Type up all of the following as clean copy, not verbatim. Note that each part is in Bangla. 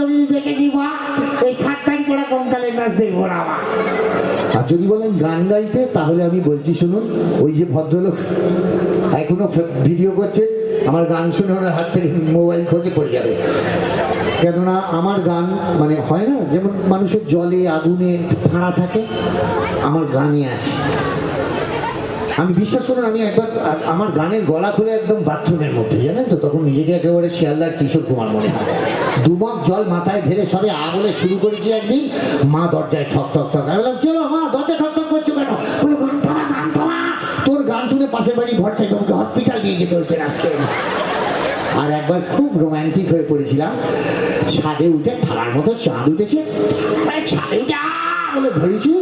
ছবি দেখেছি মা, এই শার্ট প্যান্ট পরা কঙ্কালের নাচ দেখবো না আমার। আর যদি বলেন গান গাইতে, তাহলে আমি বলছি শুনুন, ওই যে ভদ্রলোক এখনো ভিডিও করছে, আমার গান শুনে ওনার হাত থেকে মোবাইল খোঁজে পড়ে যাবে। কেননা আমার গান মানে হয় না, যেমন মানুষের জলে আগুনে ফাঁড়া থাকে, আমার গানে আছে। আমি বিশ্বাস করুন, আমি একবার আমার গানের গলা খুলে একদম বাথরুমের মধ্যে, জানেন তো, তখন নিজেকে একেবারে শিয়ালদার কিশোর কুমার মনে হয়। দুমক জল মাথায় ঢেলে সবে বলে শুরু করেছি একদিন, মা দরজায় ঠক ঠক ঠক। আমি বললাম, কি হলো মা, দরজায় ঠক ঠক করছো কেন? বলো, গান থামা, গান থামা, তোর গান শুনে পাশের বাড়ি ভরছাই তোমাকে হসপিটাল নিয়ে যেতে হচ্ছে আজকে। আর একবার খুব রোম্যান্টিক হয়ে পড়েছিলাম, ছাদে উঠে থালার মতো চাঁদ উঠেছে, ছাদে উঠে বলে ধরেছি,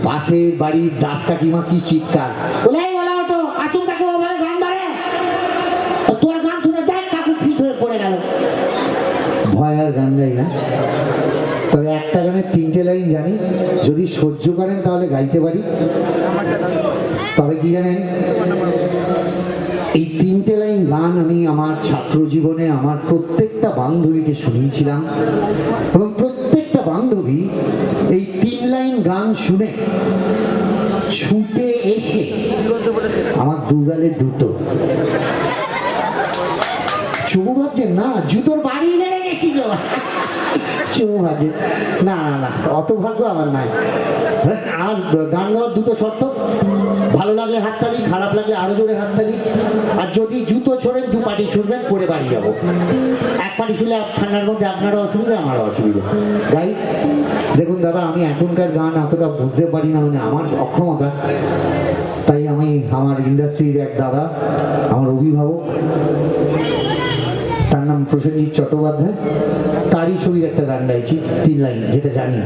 পাশের বাড়ির দাস কাকিমা কি চিৎকার, বলে এই বলা ওঠো, আচুন কাকু ওভাবে গান ধরে, তোর গান শুনে দেখ কাকু ফিট হয়ে পড়ে গেল। ভয় আর গান গাই না, তবে একটা গানের 3টে লাইন জানি, যদি সহ্য করেন তাহলে গাইতে পারি। তবে কি জানেন, এই 3টে লাইন গান আমি আমার ছাত্র জীবনে আমার প্রত্যেকটা বান্ধবীকে শুনিয়েছিলাম, এবং প্রত্যেকটা বান্ধবী এই 3 লাইন গান শুনে ছুটে এসে আমার দুগালে দুটো চুমু ভাবছে, না জুতোর বাড়ি মেরে গেছিল, চুমু ভাবছে, না না না, অত ভাগ্য আমার নাই। আর গান গাওয়ার দুটো শর্ত, ভালো লাগলে হাততালি, খারাপ লাগলে আরো জোরে হাততালি, আর যদি জুতো ছোড়েন 2 পাটি ছুটবেন, পরে বাড়ি যাবো। 1 পাটি ছুলে ঠান্ডার মধ্যে আপনারও অসুবিধা, আমারও অসুবিধা। গাই, দেখুন দাদা, আমি এখনকার গান অতটা বুঝতে পারি না, মানে আমার অক্ষমতা। তাই আমি আমার ইন্ডাস্ট্রির এক দাদা, আমার অভিভাবক, তার নাম প্রসেনজিৎ চট্টোপাধ্যায়, তারই ছবির একটা গান গাইছি 3 লাইন, যেটা জানি।